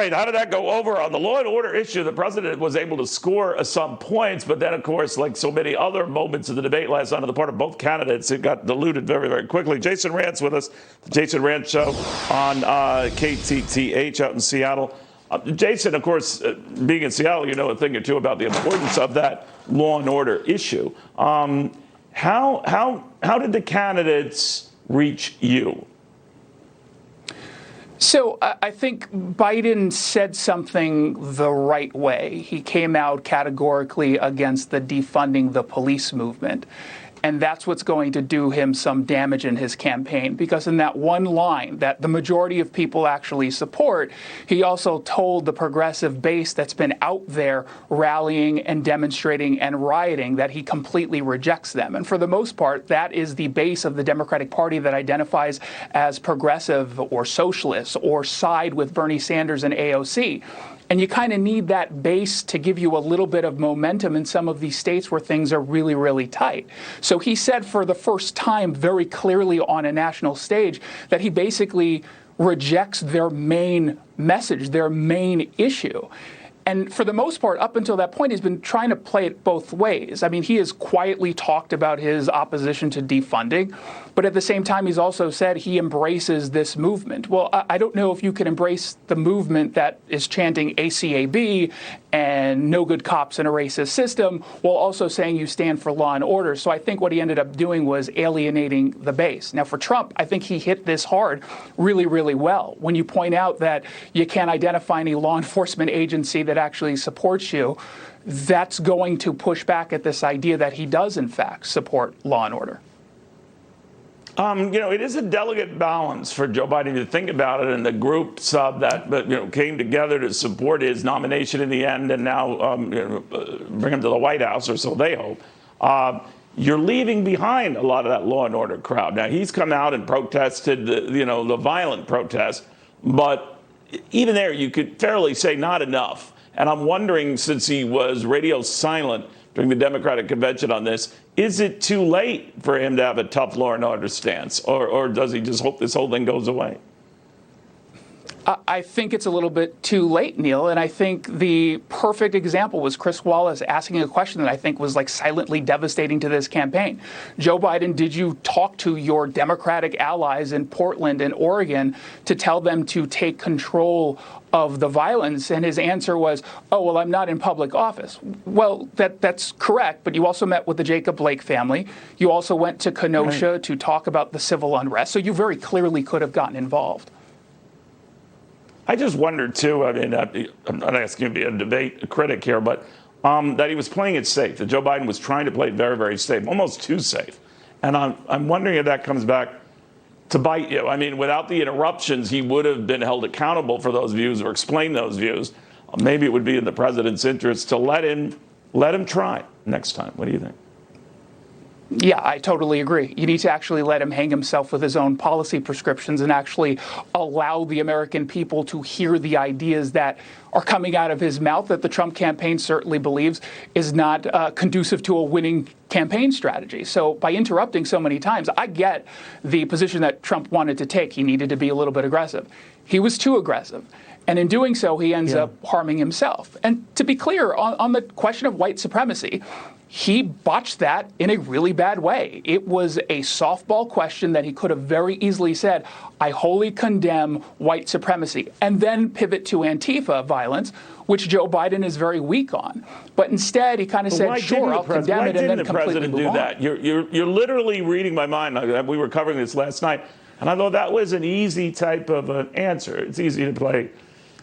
right, how did that go over? On the law and order issue, the president was able to score some points, but then, of course, like so many other moments of the debate last night on the part of both candidates, it got diluted very, very quickly. Jason Rantz with us, the Jason Rantz Show on KTTH out in Seattle. Jason, of course, being in Seattle, you know a thing or two about the importance of that law and order issue. How did the candidates reach you? So I think Biden said something the right way. He came out categorically against the defunding the police movement. And that's what's going to do him some damage in his campaign, because in that one line that the majority of people actually support, he also told the progressive base that's been out there rallying and demonstrating and rioting that he completely rejects them. And for the most part, that is the base of the Democratic Party that identifies as progressive or socialist or side with Bernie Sanders and AOC. And you kind of need that base to give you a little bit of momentum in some of these states where things are really, really tight. So he said for the first time very clearly on a national stage that he basically rejects their main message, their main issue. And for the most part, up until that point, he's been trying to play it both ways. I mean, he has quietly talked about his opposition to defunding, but at the same time, he's also said he embraces this movement. Well, I don't know if you can embrace the movement that is chanting ACAB and no good cops in a racist system while also saying you stand for law and order. So I think what he ended up doing was alienating the base. Now, for Trump, I think he hit this hard really, really well. When you point out that you can't identify any law enforcement agency that actually supports you, that's going to push back at this idea that he does, in fact, support law and order. It is a delicate balance for Joe Biden to think about it, and the groups that came together to support his nomination in the end, and now bring him to the White House, or so they hope. You're leaving behind a lot of that law and order crowd. Now he's come out and protested, the violent protest, but even there, you could fairly say not enough. And I'm wondering, since he was radio silent during the Democratic convention on this, is it too late for him to have a tough law and order stance? Or does he just hope this whole thing goes away? I think it's a little bit too late, Neil. And I think the perfect example was Chris Wallace asking a question that I think was like silently devastating to this campaign. Joe Biden, did you talk to your Democratic allies in Portland and Oregon to tell them to take control of the violence? And his answer was, oh, well, I'm not in public office. Well, that's correct. But you also met with the Jacob Blake family. You also went to Kenosha to talk about the civil unrest. So you very clearly could have gotten involved. I just wondered, too, I'm not asking you to be a debate critic here, but that he was playing it safe, that Joe Biden was trying to play it very, very safe, almost too safe. And I'm wondering if that comes back to bite you. I mean, without the interruptions, he would have been held accountable for those views or explained those views. Maybe it would be in the president's interest to let him try next time. What do you think? Yeah, I totally agree. You need to actually let him hang himself with his own policy prescriptions and actually allow the American people to hear the ideas that are coming out of his mouth that the Trump campaign certainly believes is not conducive to a winning campaign strategy. So by interrupting so many times, I get the position that Trump wanted to take. He needed to be a little bit aggressive. He was too aggressive. And in doing so, he ends up harming himself. And to be clear, on the question of white supremacy, he botched that in a really bad way. It was a softball question that he could have very easily said, I wholly condemn white supremacy, and then pivot to Antifa violence, which Joe Biden is very weak on. But instead, he kind of said, sure, I'll condemn it, and then completely move on. Why didn't the president do that? You're literally reading my mind. We were covering this last night, and I thought that was an easy type of an answer. It's easy to play,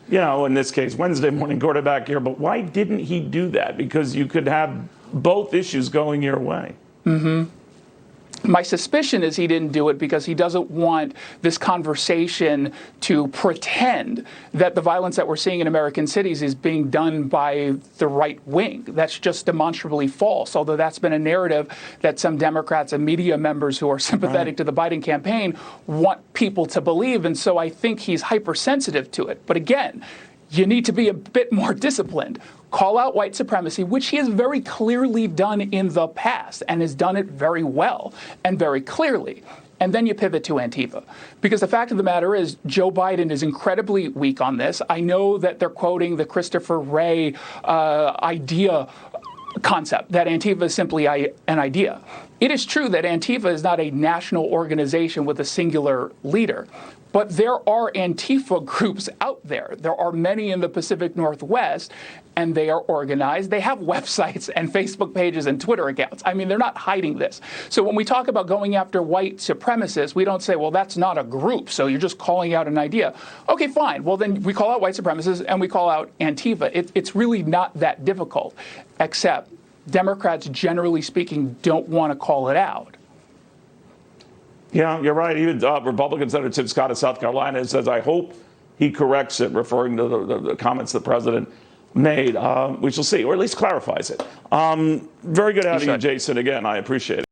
in this case, Wednesday morning quarterback here. But why didn't he do that? Because you could have both issues going your way. Mm-hmm. My suspicion is he didn't do it because he doesn't want this conversation to pretend that the violence that we're seeing in American cities is being done by the right wing. That's just demonstrably false, although that's been a narrative that some Democrats and media members who are sympathetic to the Biden campaign want people to believe. And so I think he's hypersensitive to it. But again, you need to be a bit more disciplined. Call out white supremacy, which he has very clearly done in the past and has done it very well and very clearly. and then you pivot to Antifa. Because the fact of the matter is, Joe Biden is incredibly weak on this. I know that they're quoting the Christopher Wray idea concept, that Antifa is simply an idea. It is true that Antifa is not a national organization with a singular leader, but there are Antifa groups out there. There are many in the Pacific Northwest, and they are organized. They have websites and Facebook pages and Twitter accounts. I mean, they're not hiding this. So when we talk about going after white supremacists, we don't say, well, that's not a group, so you're just calling out an idea. Okay, fine. Well, then we call out white supremacists and we call out Antifa. It's really not that difficult, except Democrats, generally speaking, don't want to call it out. Yeah, you're right. Even Republican Senator Tim Scott of South Carolina says, I hope he corrects it, referring to the comments the president made. We shall see, or at least clarifies it. Very good having you, Jason, again. I appreciate it.